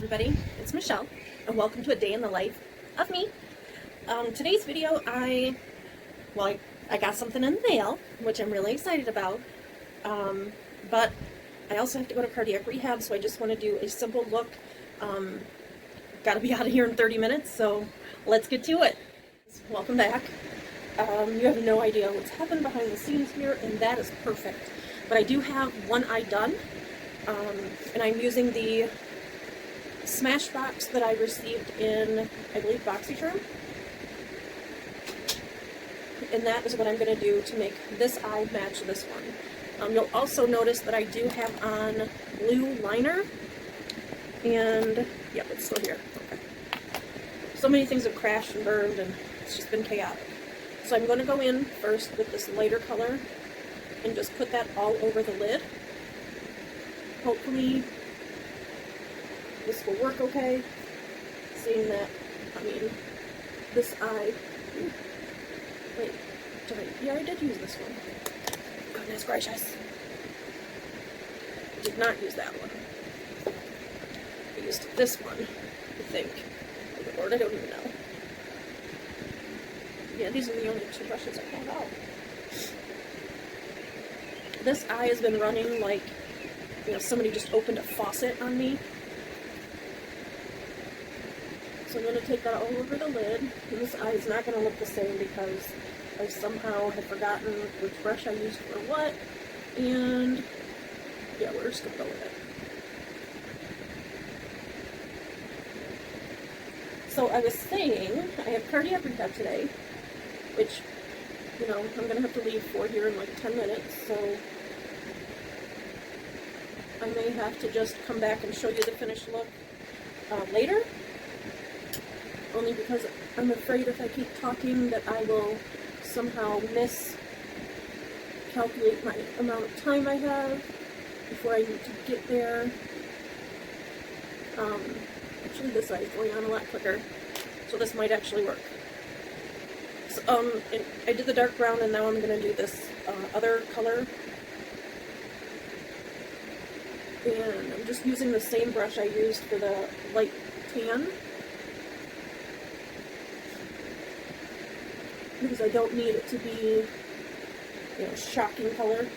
everybody, it's Michelle, and welcome to a day in the life of me. Today's video, I got something in the mail, which I'm really excited about, but I also have to go to cardiac rehab, so I just want to do a simple look. Gotta be out of here in 30 minutes, so let's get to it. Welcome back. You have no idea what's happened behind the scenes here, and that is perfect. But I do have one eye done, and I'm using the Smashbox that I received in, I believe, BoxyCharm. And that is what I'm going to do to make this eye match this one. You'll also notice that I do have on blue liner, and yep, it's still here. Okay. So many things have crashed and burned, and it's just been chaotic. So I'm going to go in first with this lighter color and just put that all over the lid. Hopefully this will work okay, seeing that, I mean, this eye, wait, yeah, I did use this one. Goodness gracious. I did not use that one. I used this one, I think. Oh Lord, I don't even know. Yeah, these are the only two brushes I have out. This eye has been running like, you know, somebody just opened a faucet on me. So I'm going to take that all over the lid, and this eye is not going to look the same because I somehow have forgotten which brush I used for what, and yeah, we're just going to go with it. So I was saying, I have cardiac rehab today, which, you know, I'm going to have to leave for here in like 10 minutes, so I may have to just come back and show you the finished look later. Only because I'm afraid if I keep talking that I will somehow miscalculate my amount of time I have before I need to get there. Actually this eye is going on a lot quicker, so this might actually work. So, I did the dark brown, and now I'm going to do this other color. And I'm just using the same brush I used for the light tan, because I don't need it to be, you know, shocking color.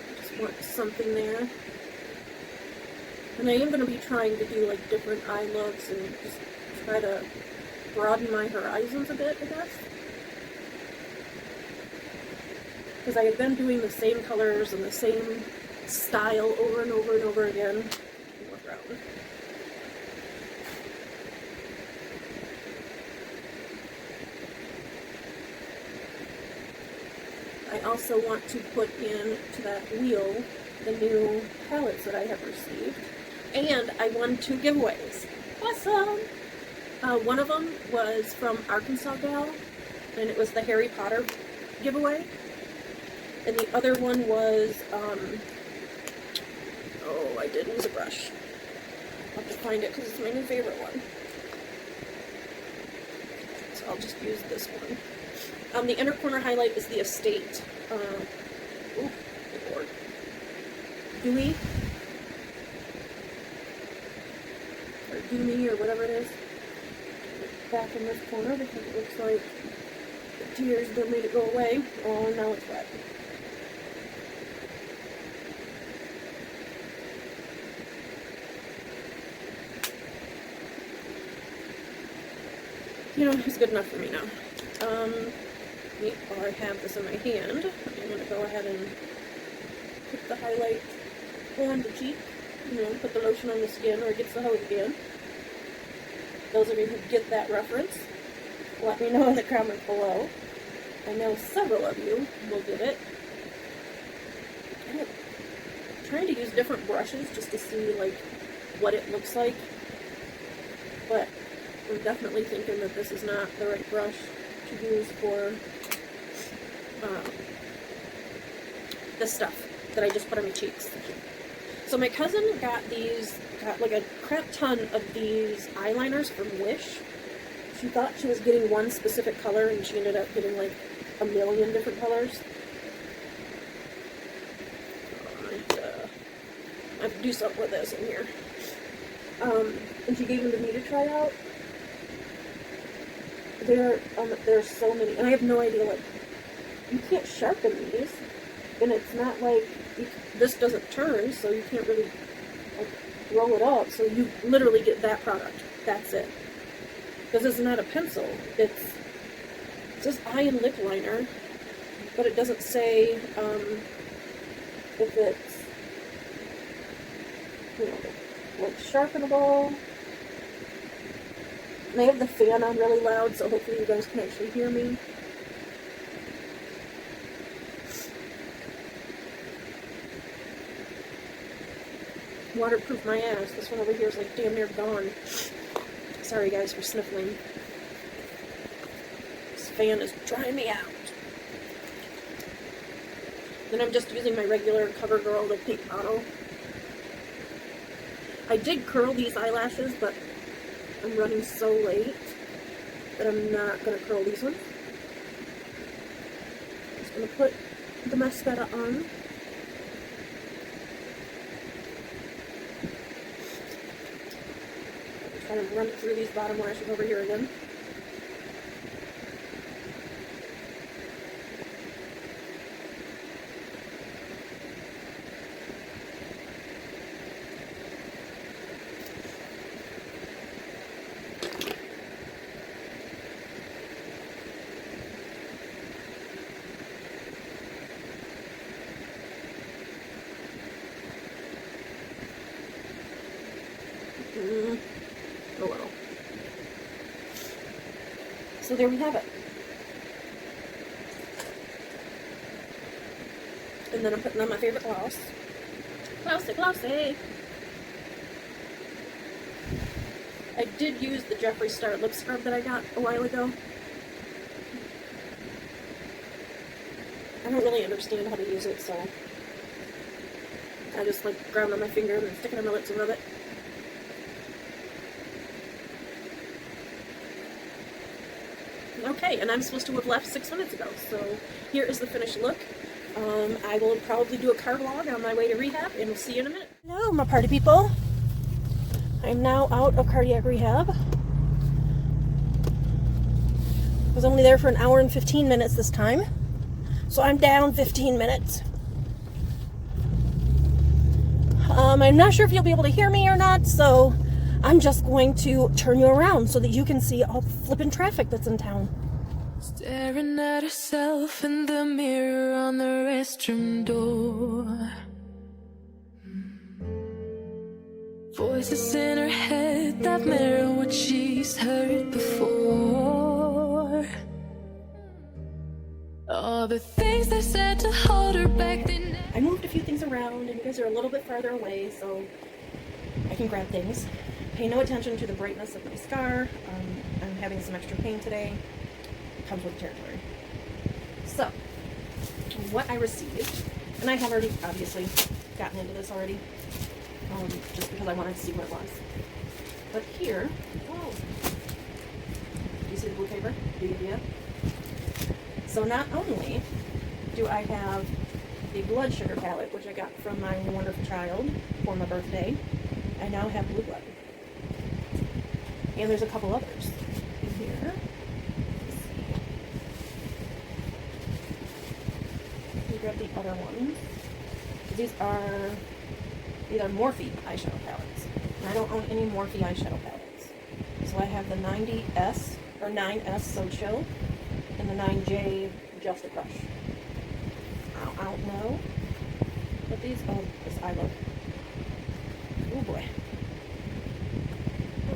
I just want something there. And I am going to be trying to do like different eye looks and just try to broaden my horizons a bit, I guess. Because I had been doing the same colors and the same style over and over and over again. More brown. I also want to put into that wheel the new palettes that I have received. And I won 2 giveaways. Awesome! One of them was from Arkansas Gal, and it was the Harry Potter giveaway. And the other one was, oh, I did lose a brush. I'll have to find it because it's my new favorite one. So I'll just use this one. The inner corner highlight is the Estate. Ooh, good Lord. Dewy? Or Doomy, or whatever it is. Back in this corner because it looks like the tears that made it go away. Oh, now it's wet. You know, it's good enough for me now. While I have this in my hand, I'm going to go ahead and put the highlight on the cheek. You know, put the lotion on the skin, or it gets the hose again. Those of you who get that reference, let me know in the comments below. I know several of you will get it. I'm trying to use different brushes just to see, like, what it looks like. But I'm definitely thinking that this is not the right brush to use for this stuff that I just put on my cheeks. So my cousin got like a crap ton of these eyeliners from Wish. She thought she was getting one specific color, and she ended up getting like a million different colors. I have to do something with this in here. And she gave them to me to try out. There's so many, and I have no idea, like, you can't sharpen these, and it's not like, this doesn't turn, so you can't really, like, roll it up, so you literally get that product. That's it. Because it's not a pencil. It says eye and lip liner, but it doesn't say, if it's, you know, like, sharpenable. And I have the fan on really loud, so hopefully you guys can actually hear me. Waterproof my ass. This one over here is like damn near gone. Sorry guys for sniffling. This fan is drying me out. Then I'm just using my regular CoverGirl, the pink bottle. I did curl these eyelashes, but I'm running so late that I'm not going to curl these ones. I'm just going to put the mascara on. Kind of run through these bottom lashes over here again. A little. So there we have it. And then I'm putting on my favorite gloss. Glossy, glossy. I did use the Jeffree Star lip scrub that I got a while ago. I don't really understand how to use it, so I just like grab it on my finger and stick it on my lips and rub it. Okay, and I'm supposed to have left 6 minutes ago, so here is the finished look. I will probably do a car vlog on my way to rehab, and we'll see you in a minute. Hello, my party people. I'm now out of cardiac rehab. I was only there for an hour and 15 minutes this time, so I'm down 15 minutes. I'm not sure if you'll be able to hear me or not, so I'm just going to turn you around so that you can see all the flippin' traffic that's in town. Staring at herself in the mirror on the restroom door. Voices in her head that mirror what she's heard before. All the things they said to hold her back. I moved a few things around, and you guys are a little bit farther away, so I can grab things. Pay no attention to the brightness of my scar. I'm having some extra pain today. Comes with the territory. So, what I received, and I have already obviously gotten into this already, just because I wanted to see what it was. But here, oh, do you see the blue paper? Do you get it? So not only do I have the blood sugar palette, which I got from my wonderful child for my birthday, I now have blue blood. And there's a couple others in here. Let's see. Let me grab the other ones. These are Morphe eyeshadow palettes. And I don't own any Morphe eyeshadow palettes. So I have the 90S, or 9S So Chill, and the 9J Just a Crush. I don't know. But these, oh, this eye look. Oh boy.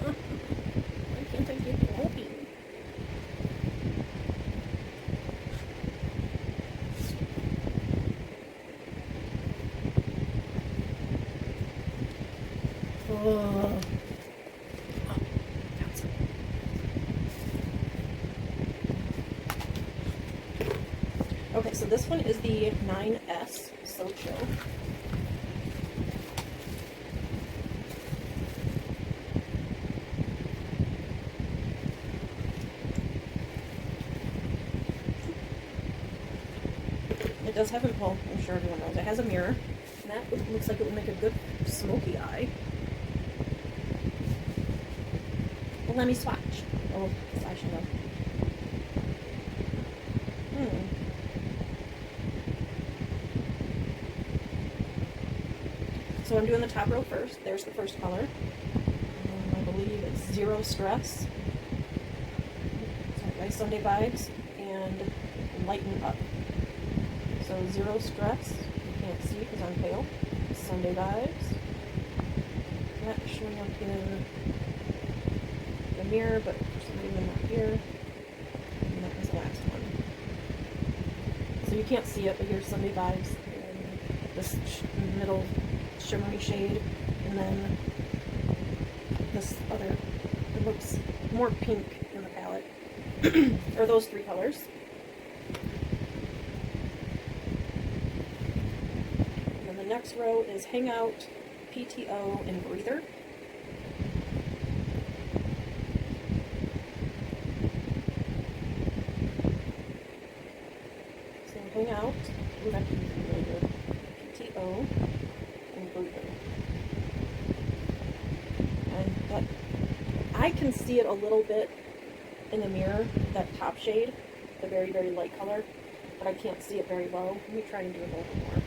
Why can't I get it open? Oh. Okay, so this one is the 9S So Chill. It does have a, well, I'm sure everyone knows, it has a mirror. that looks like it would make a good smoky eye. Well, let me swatch. Oh, I should have. So I'm doing the top row first. There's the first color. I believe it's Zero Stress. Sorry guys, Sunday Vibes and Lighten Up. So Zero Stress, you can't see because I'm pale. Sunday Vibes. That's showing up in the mirror, but for some reason not here. And that was the last one. So you can't see it, but here's Sunday Vibes in this middle shimmery shade, and then this other, it looks more pink in the palette, or those three colors. And then the next row is Hangout, PTO, and Breather. So Hangout, ooh, that could be really good. PTO. And I can see it a little bit in the mirror, that top shade, the very, very light color, but I can't see it very low. Let me try and do it a little bit more.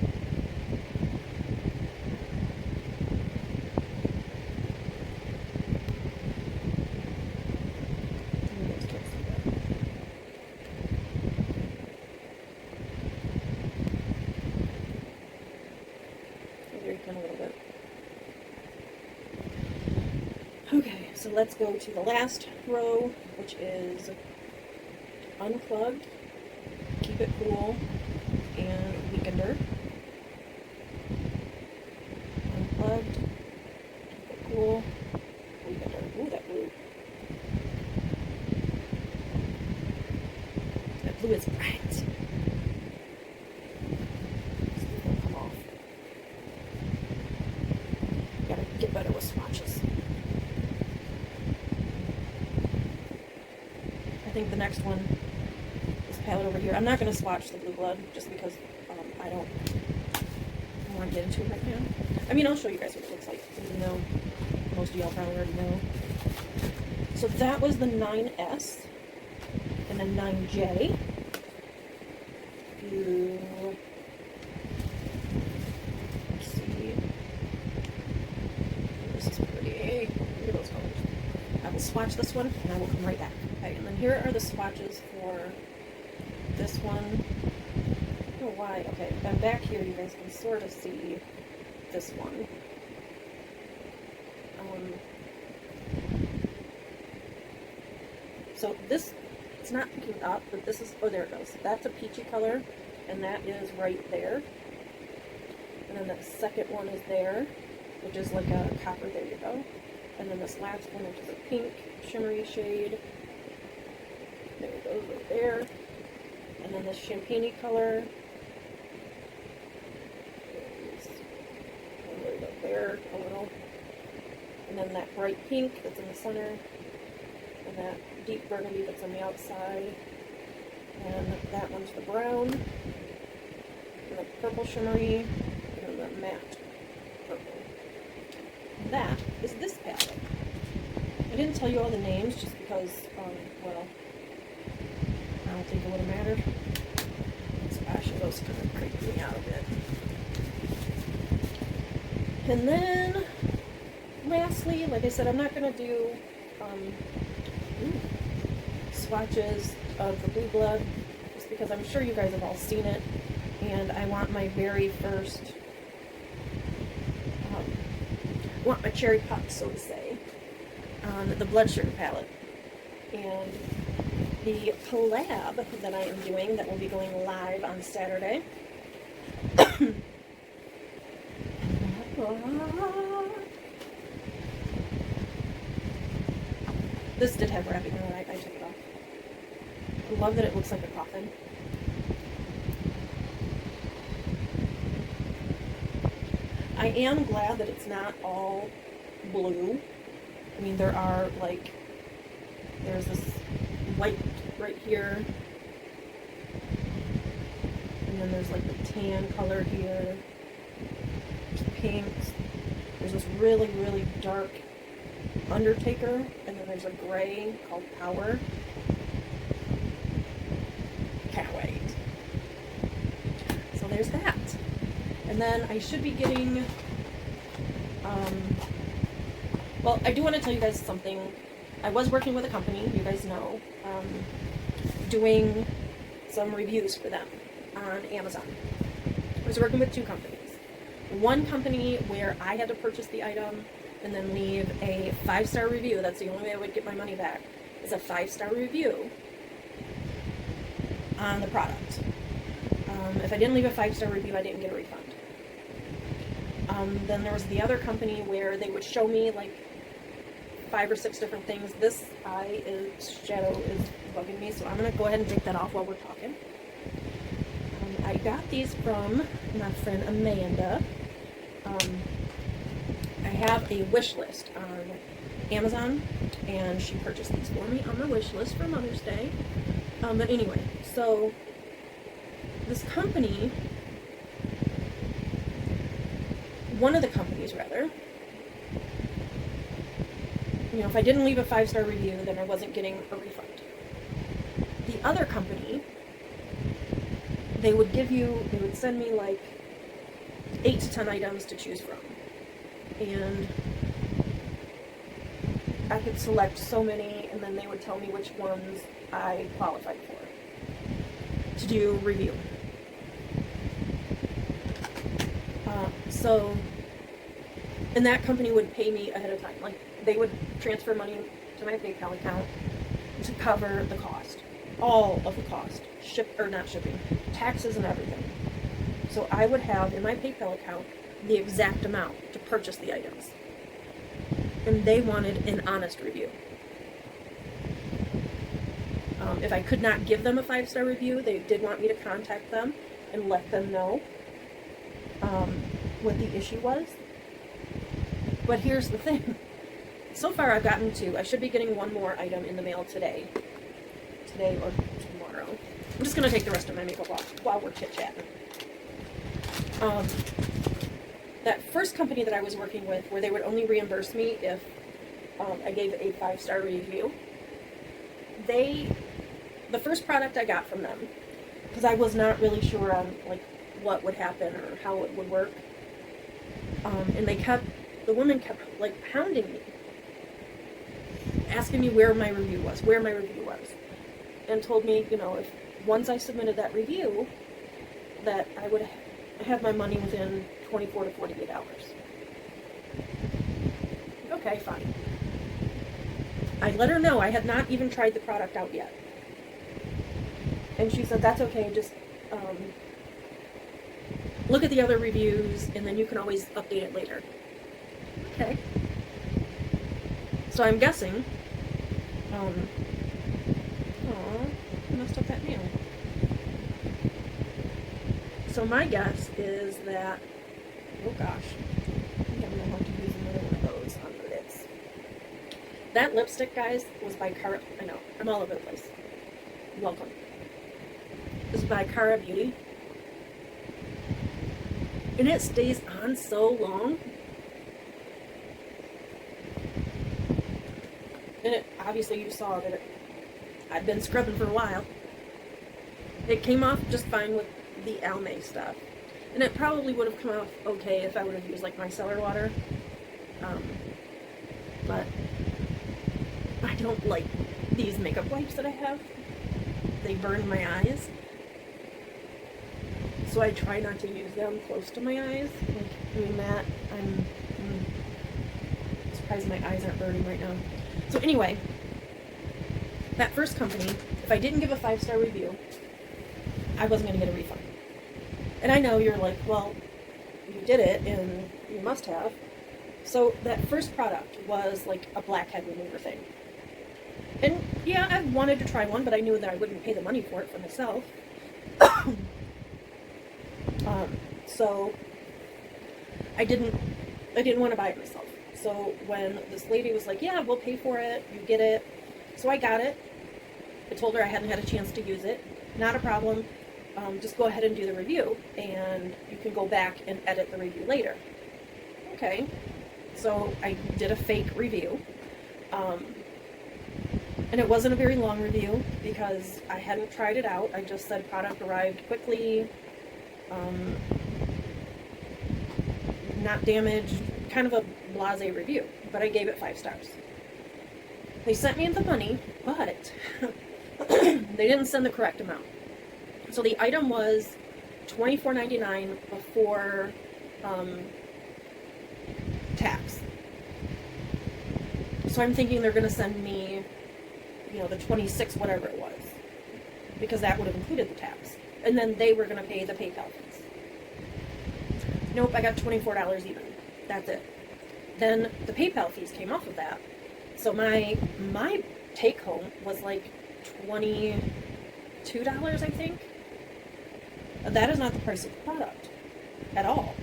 You guys can't see that. There you can a little bit. Okay, so let's go to the last row, which is Unplugged, Keep It Cool, and Weekender. Unplugged, Keep It Cool, Weekender. Ooh, that blue. That blue is bright. It's gonna come off. Gotta get better with swatches. I think the next one is palette over here. I'm not going to swatch the Blue Blood just because I don't want to get into it right now. I mean, I'll show you guys what it looks like, even though most of y'all probably already know. So that was the 9S and then 9J. Let's see. This is pretty. Look at those colors. I will swatch this one and I will come right back. Okay, and then here are the swatches for this one. I don't know why. Okay, then back here you guys can sort of see this one. So this, it's not picking up, but this is, oh there it goes. That's a peachy color, and that is right there. And then the second one is there, which is like a copper, there you go. And then this last one, which is a pink shimmery shade. There it goes right there. And then this champagne color. There we go there a little. And then that bright pink that's in the center. And that deep burgundy that's on the outside. And that one's the brown. And the purple shimmery. And the matte purple. And that is this palette. I didn't tell you all the names just because, well, I don't think it would have mattered. Those kind of creeped me out a bit. And then, lastly, like I said, I'm not going to do swatches of the Blue Blood, just because I'm sure you guys have all seen it, and I want my very first, want my cherry pop, so to say, on the Blood Sugar palette. And the collab that I am doing, that will be going live on Saturday, this did have wrapping on it, I took it off. I love that it looks like a coffin. I am glad that it's not all blue. I mean, there are, like, there's this white right here, and then there's like the tan color here, pinks. There's this really, really dark Undertaker, and then there's a gray called Power. Can't wait. So there's that. And then I should be getting, well, I do want to tell you guys something. I was working with a company, you guys know, doing some reviews for them on Amazon. I was working with two companies. One company where I had to purchase the item and then leave a 5-star review. That's the only way I would get my money back, is a 5-star review on the product. If I didn't leave a 5-star review, I didn't get a refund. Then there was the other company where they would show me like 5 or 6 different things. This shadow is bugging me, so I'm going to go ahead and take that off while we're talking. I got these from my friend Amanda. I have a wish list on Amazon, and she purchased these for me on the wish list for Mother's Day. But anyway, so this company, one of the companies rather, you know, if I didn't leave a 5-star review, then I wasn't getting a refund. The other company, they would send me like 8 to 10 items to choose from. And I could select so many, and then they would tell me which ones I qualified for to do review. And that company would pay me ahead of time. Like, they would transfer money to my PayPal account to cover the cost. All of the cost. Not shipping. Taxes and everything. So I would have in my PayPal account the exact amount to purchase the items. And they wanted an honest review. If I could not give them a 5-star review, they did want me to contact them and let them know what the issue was. But here's the thing. So far I've gotten 2. I should be getting 1 more item in the mail today. Today or tomorrow. I'm just going to take the rest of my makeup off while we're chit-chatting. That first company that I was working with, where they would only reimburse me if I gave a 5-star review, the first product I got from them, because I was not really sure on like what would happen or how it would work, and the woman kept like hounding me, asking me where my review was, and told me, you know, if once I submitted that review, that I would have my money within 24 to 48 hours. Okay, fine. I let her know I had not even tried the product out yet. And she said, that's okay, just look at the other reviews, and then you can always update it later. Okay. So I'm guessing, I messed up that nail. So my guess is that, oh gosh, I think I'm going to have to use another one of those on the lips. That lipstick, guys, was by Cara. I know, I'm all over the place. Welcome. This is by Cara Beauty. And it stays on so long. And it, obviously you saw that I'd been scrubbing for a while. It came off just fine with the Almay stuff. And it probably would have come off okay if I would have used like micellar water. But I don't like these makeup wipes that I have. They burn my eyes. So I try not to use them close to my eyes. Like doing that, I'm surprised my eyes aren't burning right now. So anyway, that first company, if I didn't give a 5-star review, I wasn't going to get a refund. And I know you're like, well, you did it, and you must have. So that first product was like a blackhead remover thing. And yeah, I wanted to try one, but I knew that I wouldn't pay the money for it for myself. So I didn't want to buy it myself. So when this lady was like, yeah, we'll pay for it, you get it. So I got it. I told her I hadn't had a chance to use it. Not a problem. Just go ahead and do the review, and you can go back and edit the review later. okay. So I did a fake review. And it wasn't a very long review because I hadn't tried it out. I just said product arrived quickly, not damaged, kind of a blasé review, but I gave it 5 stars. They sent me the money, but they didn't send the correct amount. So the item was $24.99 before tax. So I'm thinking they're going to send me, you know, the 26, whatever it was, because that would have included the tax. And then they were going to pay the PayPal fees. Nope, I got $24 even. That's it. Then the PayPal fees came off of that. So my take home was like $22, I think. That is not the price of the product at all.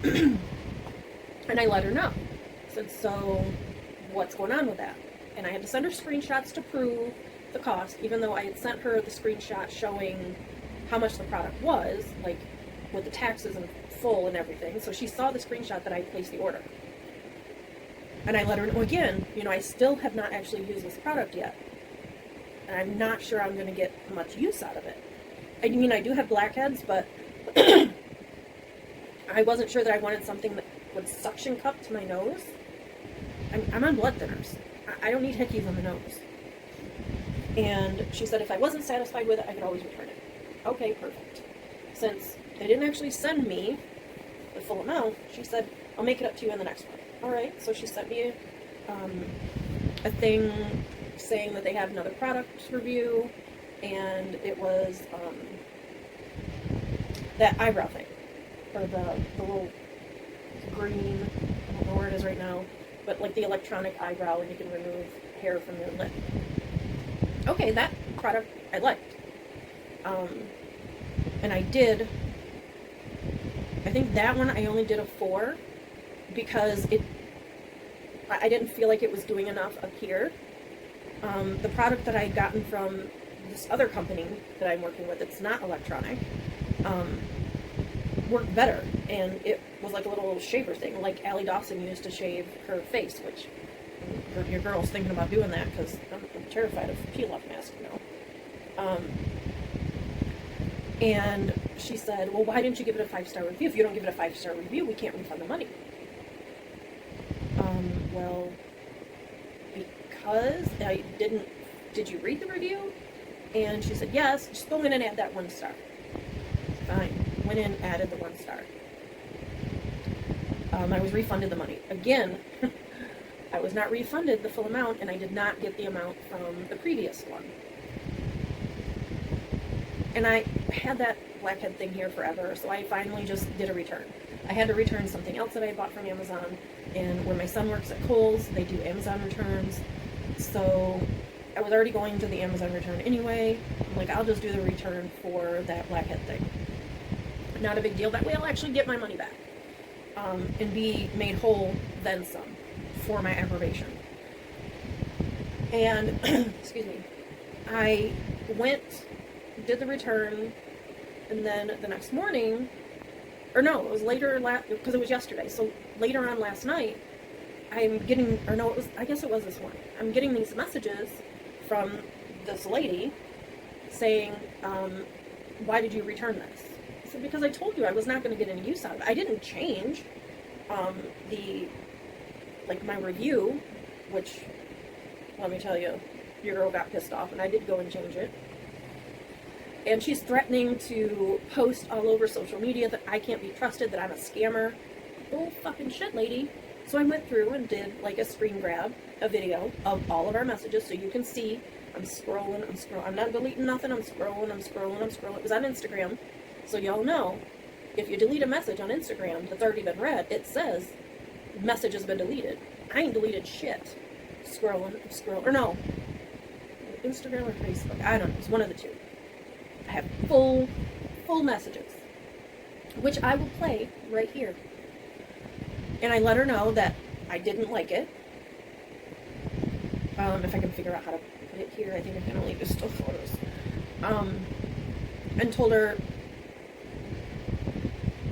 And I let her know. I said, so what's going on with that? And I had to send her screenshots to prove the cost, even though I had sent her the screenshot showing how much the product was, like with the taxes in full and everything. So she saw the screenshot that I placed the order. And I let her know again, you know, I still have not actually used this product yet. And I'm not sure I'm going to get much use out of it. I mean, I do have blackheads, but I wasn't sure that I wanted something that would suction cup to my nose. I'm on blood thinners. I don't need hickeys on the nose. And she said if I wasn't satisfied with it, I could always return it. Okay, perfect. Since they didn't actually send me the full amount, she said, I'll make it up to you in the next one. Alright, so she sent me a thing saying that they have another product review, and it was that eyebrow thing, or the little green, I don't know where it is right now, but like the electronic eyebrow, and you can remove hair from your lip. Okay, that product I liked. And I did, I think that one I only did a 4 because I didn't feel like it was doing enough up here. The product that I had gotten from this other company that I'm working with, it's not electronic, worked better, and it was like a little shaver thing, like Allie Dawson used to shave her face, which your girl's thinking about doing that because I'm terrified of peel-off mask now. And she said, well, why didn't you give it a 5-star review? If you don't give it a 5-star review, we can't refund the money. Well, because I didn't, did you read the review? And she said, yes, just go in and add that 1 star. Fine. Went in, added the 1 star. I was refunded the money. Again, I was not refunded the full amount, and I did not get the amount from the previous one. And I had that blackhead thing here forever, so I finally just did a return. I had to return something else that I bought from Amazon, and where my son works at Kohl's, they do Amazon returns. So I was already going to the Amazon return anyway. I'm like, I'll just do the return for that blackhead thing. Not a big deal. That way I'll actually get my money back. And be made whole, then some, for my aggravation. And, excuse me, I went, did the return, and then the next morning, or no, it was later, because it was yesterday, so later on last night, I'm getting, or no, it was, I guess it was this morning, I'm getting these messages from this lady saying, why did you return this? I said, because I told you I was not going to get any use out of it. I didn't change my review, which, let me tell you, your girl got pissed off, and I did go and change it. And she's threatening to post all over social media that I can't be trusted, that I'm a scammer. Bull fucking shit, lady. So I went through and did like a screen grab, a video of all of our messages, so you can see. I'm scrolling. I'm not deleting nothing. I'm scrolling. It was on Instagram. So y'all know, if you delete a message on Instagram that's already been read, it says, message has been deleted. I ain't deleted shit. Scrolling. Or no. Instagram or Facebook. I don't know. It's one of the two. I have full messages, which I will play right here. And I let her know that I didn't like it. If I can figure out how to put it here, I think I can only do still photos. And told her,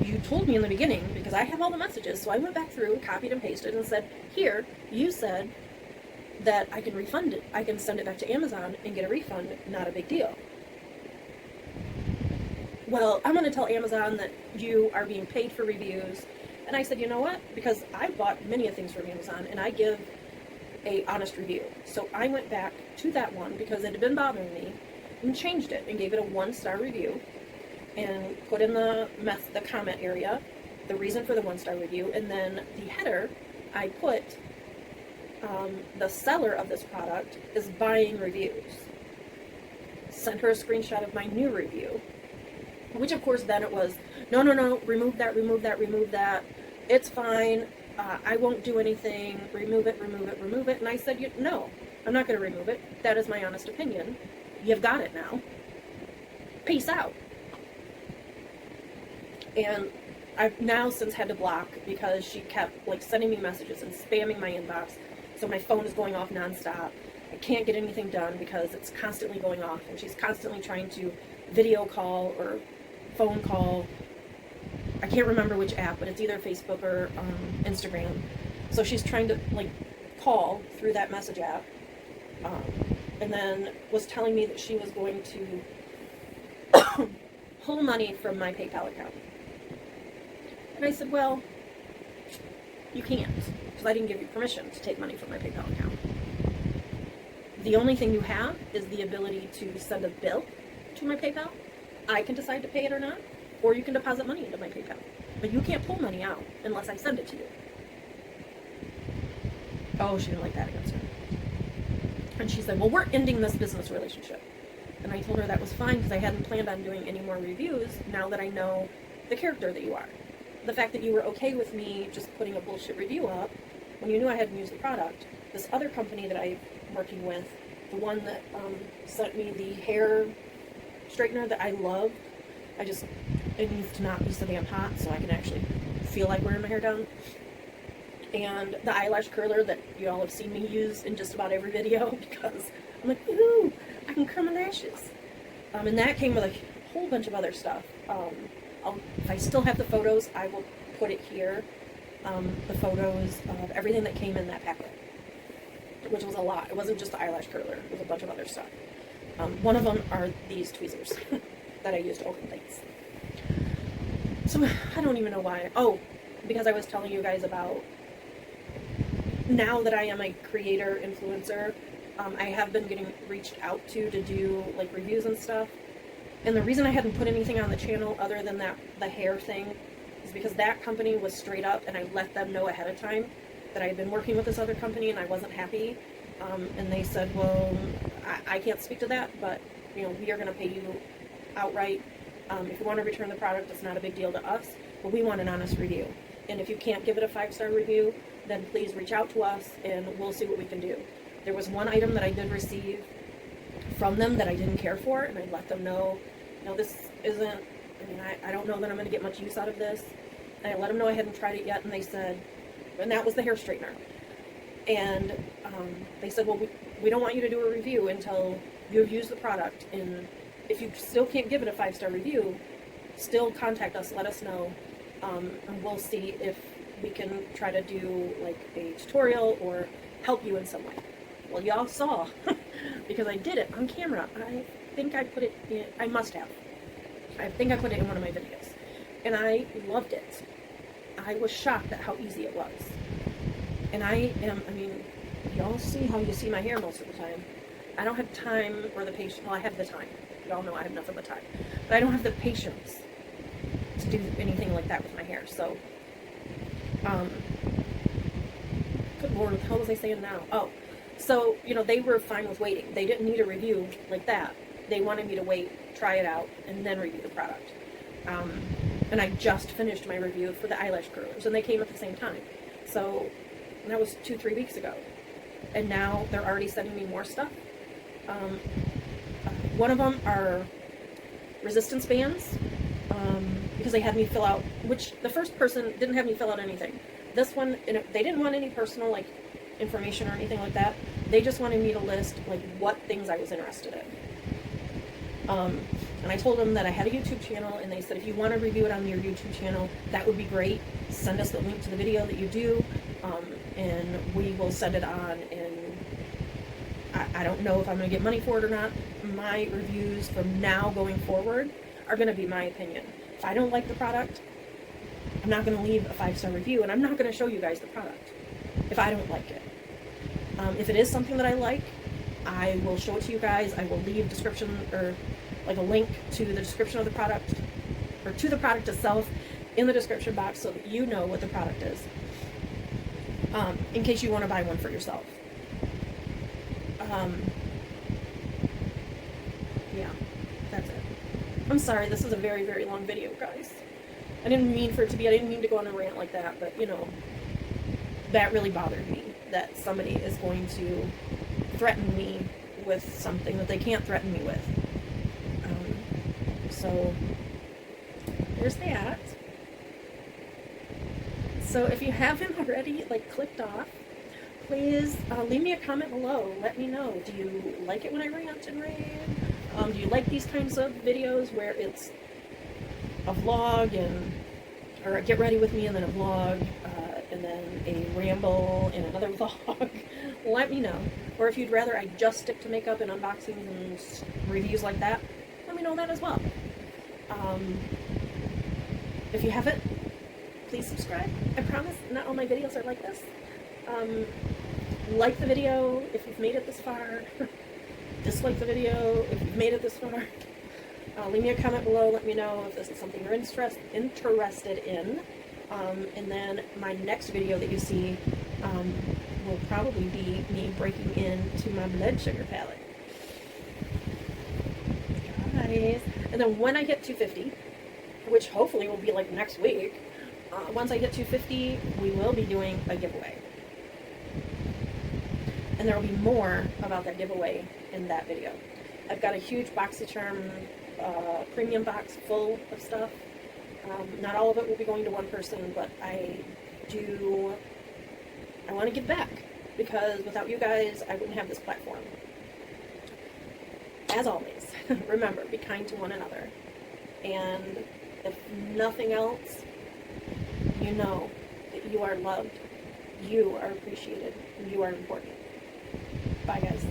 you told me in the beginning, because I have all the messages, so I went back through, copied and pasted, and said, here, you said that I can refund it. I can send it back to Amazon and get a refund. Not a big deal. Well, I'm going to tell Amazon that you are being paid for reviews. And I said, you know what? Because I bought many of things from Amazon, and I give a honest review. So I went back to that one because it had been bothering me and changed it and gave it a 1-star review and put in the comment area the reason for the 1-star review, and then the header I put the seller of this product is buying reviews. Sent her a screenshot of my new review, which of course then it was, no, remove that, it's fine, I won't do anything, remove it, and I said, no, I'm not going to remove it, that is my honest opinion, you've got it now, peace out. And I've now since had to block because she kept like sending me messages and spamming my inbox, so my phone is going off nonstop. I can't get anything done because it's constantly going off, and she's constantly trying to video call or phone call. I can't remember which app, but it's either Facebook or Instagram. So she's trying to like call through that message app, and then was telling me that she was going to pull money from my PayPal account. And I said, well, you can't, because I didn't give you permission to take money from my PayPal account. The only thing you have is the ability to send a bill to my PayPal. I can decide to pay it or not, or you can deposit money into my PayPal. But you can't pull money out unless I send it to you. Oh, she didn't like that answer. And she said, well, we're ending this business relationship. And I told her that was fine because I hadn't planned on doing any more reviews now that I know the character that you are. The fact that you were okay with me just putting a bullshit review up when you knew I hadn't used the product. This other company that I'm working with, the one that sent me the hair straightener that I love, it needs to not be so damn hot so I can actually feel like wearing my hair down. And the eyelash curler that you all have seen me use in just about every video because I'm like, ooh, I can curl my lashes. And that came with a whole bunch of other stuff. If I still have the photos, I will put it here. The photos of everything that came in that packet, which was a lot. It wasn't just the eyelash curler. It was a bunch of other stuff. One of them are these tweezers that I use to open things. So I don't even know why. Oh, because I was telling you guys about now that I am a creator influencer, I have been getting reached out to do like reviews and stuff. And the reason I hadn't put anything on the channel other than the hair thing is because that company was straight up, and I let them know ahead of time that I had been working with this other company and I wasn't happy. And they said, well, I can't speak to that, but we are going to pay you outright. If you want to return the product, it's not a big deal to us, but we want an honest review. And if you can't give it a 5-star review, then please reach out to us and we'll see what we can do. There was one item that I did receive from them that I didn't care for, and I let them know, this isn't, I don't know that I'm going to get much use out of this. And I let them know I hadn't tried it yet, and they said, and that was the hair straightener. And they said, well, we don't want you to do a review until you've used the product, and if you still can't give it a 5-star review, still contact us, let us know, and we'll see if we can try to do like a tutorial or help you in some way. Well, y'all saw, because I did it on camera. I think I put it in, I must have. I think I put it in one of my videos. And I loved it. I was shocked at how easy it was. And y'all see how you see my hair most of the time. I don't have time or the patience. Well, I have the time. Y'all know I have nothing but time. But I don't have the patience to do anything like that with my hair. So, good Lord, what the hell was I saying now? Oh, so, they were fine with waiting. They didn't need a review like that. They wanted me to wait, try it out, and then review the product. And I just finished my review for the eyelash curlers, and they came at the same time. So, that was 2-3 weeks ago. And now they're already sending me more stuff. One of them are resistance bands, because they had me fill out, which the first person didn't have me fill out anything. This one, they didn't want any personal, information or anything like that. They just wanted me to list, what things I was interested in. And I told them that I had a YouTube channel, and they said, if you want to review it on your YouTube channel, that would be great. Send us the link to the video that you do, and we will send it on. And I don't know if I'm going to get money for it or not. My reviews from now going forward are going to be my opinion. If I don't like the product, I'm not going to leave a 5-star review, and I'm not going to show you guys the product if I don't like it. If it is something that I like, I will show it to you guys. I will leave description, or like a link to the description of the product, or to the product itself in the description box, so that you know what the product is, in case you want to buy one for yourself. Yeah, that's it. I'm sorry, this is a very, very long video, guys. I didn't mean for it to be, I didn't mean to go on a rant like that, but, you know, that really bothered me, that somebody is going to threaten me with something that they can't threaten me with. So, there's that. So, if you haven't already, like, clicked off, please leave me a comment below. Let me know. Do you like it when I rant and rave? Do you like these kinds of videos where it's a vlog or a get ready with me and then a vlog and then a ramble and another vlog? Let me know. Or if you'd rather I just stick to makeup and unboxings and reviews like that, let me know that as well. If you haven't, please subscribe. I promise not all my videos are like this. Like the video if you've made it this far. Dislike the video if you've made it this far. Leave me a comment below. Let me know if this is something you're interested in. And then my next video that you see will probably be me breaking into my blood sugar palette. Guys. And then when I hit 250, which hopefully will be like next week, once I get 250, we will be doing a giveaway. And there will be more about that giveaway in that video. I've got a huge BoxyCharm premium box full of stuff. Not all of it will be going to one person, but I want to give back, because without you guys, I wouldn't have this platform. As always, remember, be kind to one another. And if nothing else, you know that you are loved, you are appreciated, and you are important. Bye, guys.